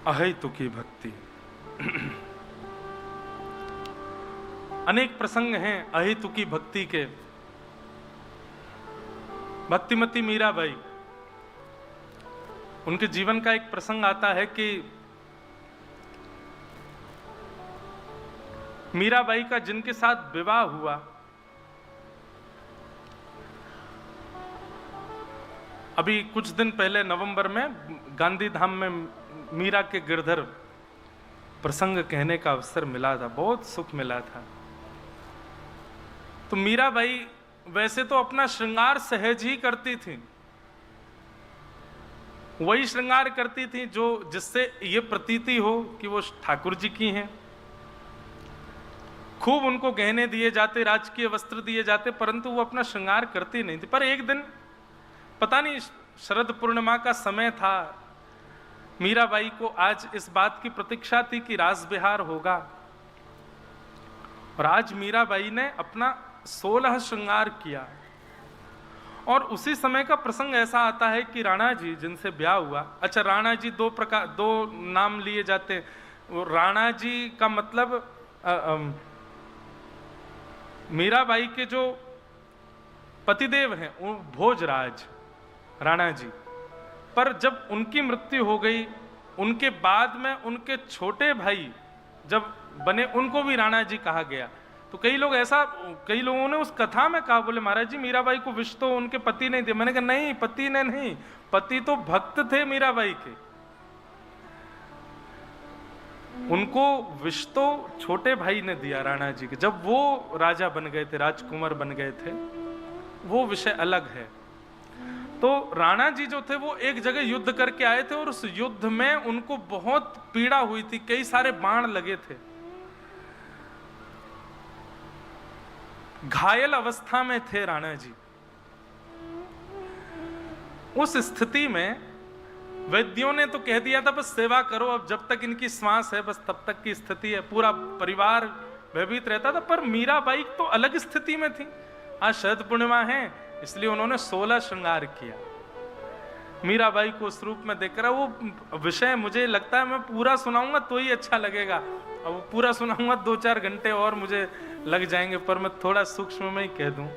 अहेतु की भक्ति। अनेक प्रसंग हैं अहेतु की भक्ति के। भक्तिमती मीराबाई, उनके जीवन का एक प्रसंग आता है कि मीराबाई का जिनके साथ विवाह हुआ, अभी कुछ दिन पहले नवंबर में गांधी धाम में मीरा के गिरधर प्रसंग कहने का अवसर मिला था, बहुत सुख मिला था। तो मीराबाई वैसे तो अपना श्रृंगार सहज ही करती थी, वही श्रृंगार करती थी जो जिससे ये प्रतीति हो कि वो ठाकुर जी की हैं। खूब उनको गहने दिए जाते, राजकीय वस्त्र दिए जाते, परंतु वो अपना श्रृंगार करती नहीं थी। पर एक दिन पता नहीं शरद पूर्णिमा का समय था, मीराबाई को आज इस बात की प्रतीक्षा थी कि रास विहार होगा, और आज मीराबाई ने अपना 16 श्रृंगार किया। और उसी समय का प्रसंग ऐसा आता है कि राणा जी जिनसे ब्याह हुआ, अच्छा राणा जी दो नाम लिए जाते हैं। वो राणा जी का मतलब मीराबाई के जो पतिदेव हैं वो भोजराज राणा जी, पर जब उनकी मृत्यु हो गई, उनके बाद में उनके छोटे भाई जब बने, उनको भी राणा जी कहा गया। तो कई लोगों ने उस कथा में कहा, बोले महाराज जी मीराबाई को विष तो उनके पति ने दिया। मैंने कहा नहीं, पति ने नहीं, पति तो भक्त थे मीराबाई के, उनको विष तो छोटे भाई ने दिया राणा जी के, जब वो राजा बन गए थे, राजकुमार बन गए थे, वो विषय अलग है। तो राणा जी जो थे वो एक जगह युद्ध करके आए थे, और उस युद्ध में उनको बहुत पीड़ा हुई थी, कई सारे बाण लगे थे, घायल अवस्था में थे राणा जी। उस स्थिति में वैद्यों ने तो कह दिया था बस सेवा करो, अब जब तक इनकी श्वास है बस तब तक की स्थिति है, पूरा परिवार भयभीत रहता था। पर मीराबाई तो अलग स्थिति में थी। आज शरद पूर्णिमा है इसलिए उन्होंने 16 श्रृंगार किया। मीराबाई को उस रूप में देखकर, वो विषय मुझे लगता है मैं पूरा सुनाऊंगा तो ही अच्छा लगेगा, और वो पूरा सुनाऊंगा 2-4 घंटे और मुझे लग जाएंगे, पर मैं थोड़ा सूक्ष्म में ही कह दूं।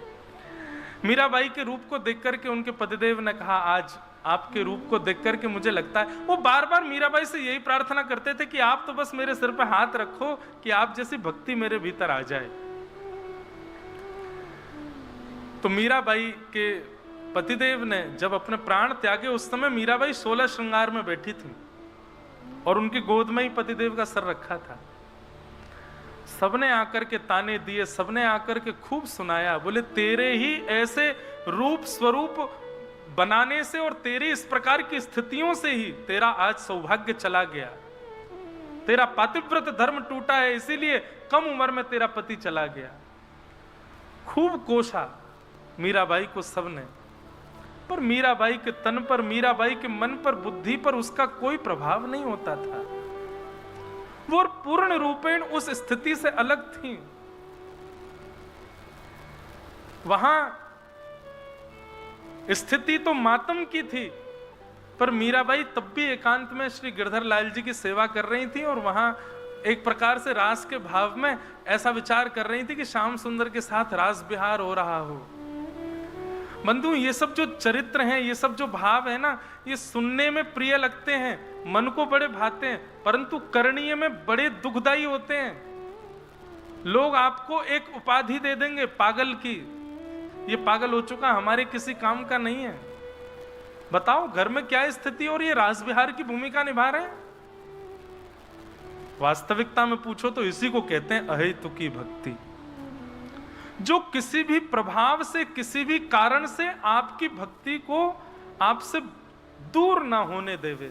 मीराबाई के रूप को देख करके उनके पतिदेव ने कहा, आज आपके रूप को देख करके मुझे लगता है, वो बार बार मीराबाई से यही प्रार्थना करते थे कि आप तो बस मेरे सिर पे हाथ रखो कि आप जैसी भक्ति मेरे भीतर आ जाए। तो मीराबाई के पतिदेव ने जब अपने प्राण त्यागे, उस समय मीराबाई 16 श्रृंगार में बैठी थी, और उनकी गोद में ही पतिदेव का सर रखा था। सबने आकर के ताने दिए, सबने आकर के खूब सुनाया, बोले तेरे ही ऐसे रूप स्वरूप बनाने से और तेरे इस प्रकार की स्थितियों से ही तेरा आज सौभाग्य चला गया, तेरा पातिव्रत धर्म टूटा है, इसीलिए कम उम्र में तेरा पति चला गया। खूब कोसा मीराबाई को सबने, पर मीराबाई के तन पर, मीराबाई के मन पर, बुद्धि पर उसका कोई प्रभाव नहीं होता था। वो पूर्ण रूपेण उस स्थिति से अलग थी। वहां स्थिति तो मातम की थी, पर मीराबाई तब भी एकांत में श्री गिरधर लाल जी की सेवा कर रही थी, और वहां एक प्रकार से रास के भाव में ऐसा विचार कर रही थी कि श्याम सुंदर के साथ रास विहार हो रहा हो। बंधु, ये सब जो चरित्र हैं, ये सब जो भाव है ना, ये सुनने में प्रिय लगते हैं, मन को बड़े भाते हैं, परंतु करणीय में बड़े दुखदायी होते हैं। लोग आपको एक उपाधि दे देंगे पागल की, ये पागल हो चुका, हमारे किसी काम का नहीं है। बताओ घर में क्या स्थिति, और ये रास विहार की भूमिका निभा रहे हैं। वास्तविकता में पूछो तो इसी को कहते हैं अहेतु की भक्ति, जो किसी भी प्रभाव से, किसी भी कारण से आपकी भक्ति को आपसे दूर ना होने देवे।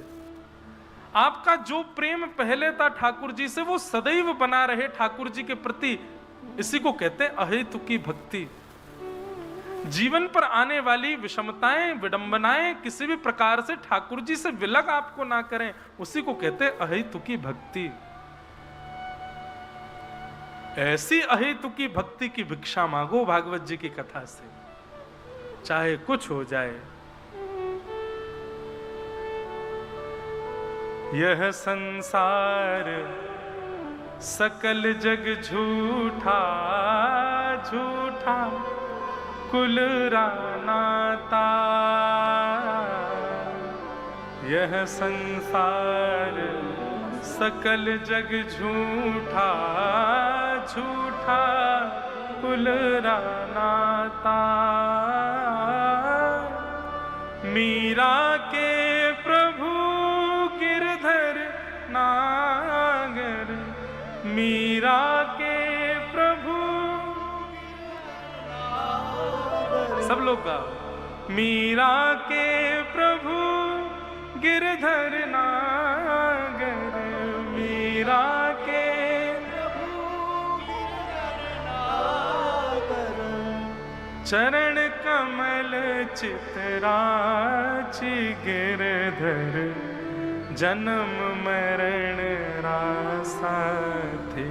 आपका जो प्रेम पहले था ठाकुर जी से, वो सदैव बना रहे ठाकुर जी के प्रति, इसी को कहते हैं अहेतु की भक्ति। जीवन पर आने वाली विषमताएं, विडंबनाएं किसी भी प्रकार से ठाकुर जी से विलग आपको ना करें, उसी को कहते हैं अहेतु की भक्ति। ऐसी अहेतु की भक्ति की भिक्षा मांगो भागवत जी की कथा से, चाहे कुछ हो जाए। यह संसार सकल जग झूठा झूठा कुल रानाता। यह संसार सकल जग झूठा झूठा कुल रानाता। मीरा के प्रभु गिरधर नागर, मीरा के प्रभु, सब लोग गाओ। मीरा के प्रभु गिरधर नागर, मीरा के चरण कमल चितराची। गिरधर जन्म मरण रासा थे,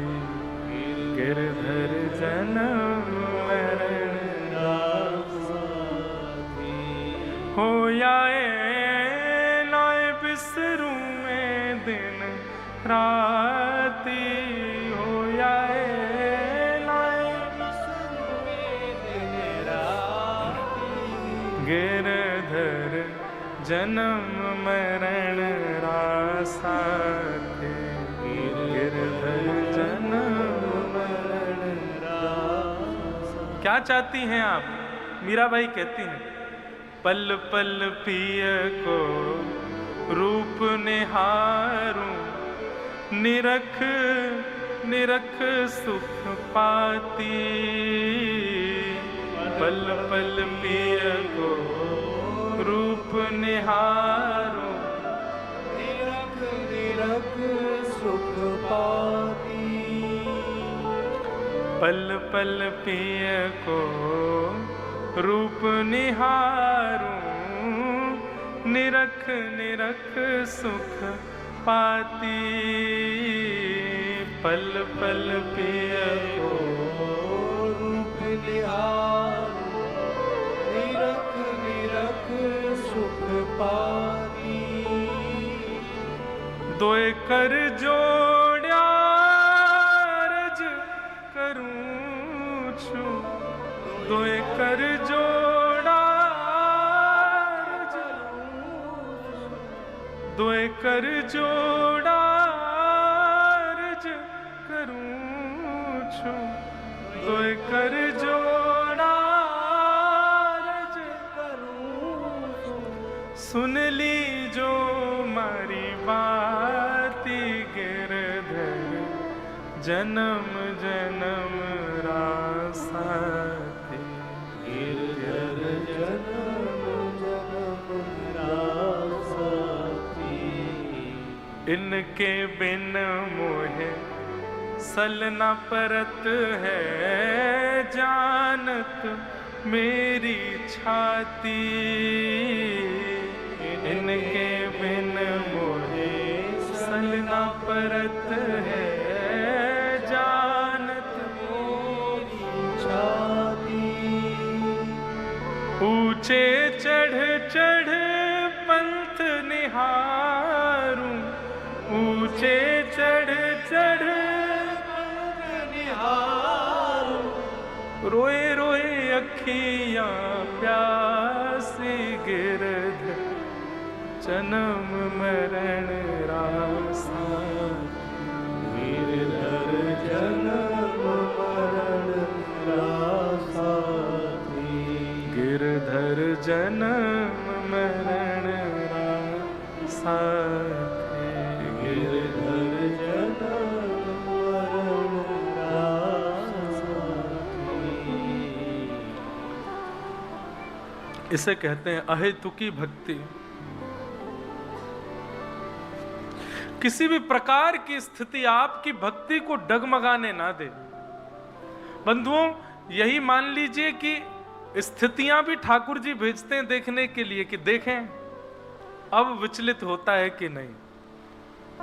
गिरधर जन्म मरण रासा थे। हो आए लाए बिसरू में दिन राती, हो आए गिरधर जन्म मरण रासा थे, गिरधर जन्म मरण रासा। क्या चाहती हैं आप? मीराबाई कहती हैं, पल पल पिय को रूप निहारूं, निरख निरख सुख पाती। पल पल पिय को रूप निहारूं, निरख निरख सुख पाती। पल पल पिय को रूप निहारूं, निरख निरख सुख पाती। पल पल पिय को रूप निहारूं, निरख निरख सुख पाती। दोए कर जोड़्या रज करूं छु, दोए कर जोड़ा रज, दोए कर जोड़ा रज करूं छु, दोए कर जोड़ा रज करूं छु। सुन ली जो मारी बाती, गिरधर जन्म जन्म रासा थे, गिरधर जन्म जन्म रासा थे। इनके बिन मोहे सल न परत है, जानत मेरी छाती। इनके बिन मोहे सल न परत है, जानत मेरी छाती। ऊंचे चढ़ चढ़ पंथ निहारूं, ऊंचे चढ़ चढ़ रोए रोए अखियां प्यासी। गिरधर जन्म मरण रासा, गिरधर जन्म मरण रासा, गिरधर जन्म मरण रासा, गिरधर जन्म मरण रासा। इसे कहते हैं अहेतुकी भक्ति। किसी भी प्रकार की स्थिति आपकी भक्ति को डगमगाने ना दे। बंधुओं, यही मान लीजिए कि स्थितियां भी ठाकुर जी भेजते हैं देखने के लिए कि देखें अब विचलित होता है कि नहीं,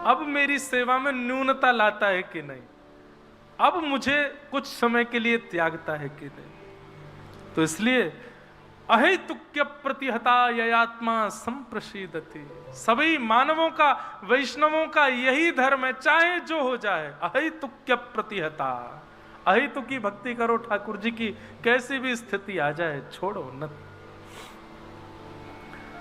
अब मेरी सेवा में न्यूनता लाता है कि नहीं, अब मुझे कुछ समय के लिए त्यागता है कि नहीं। तो इसलिए अहेतुक्य प्रतिहता ययात्मा संप्रसीदति। सभी मानवों का, वैष्णवों का यही धर्म है, चाहे जो हो जाए, अहेतुक्य प्रतिहता। अहेतु की भक्ति करो ठाकुर जी की, कैसी भी स्थिति आ जाए छोड़ो न।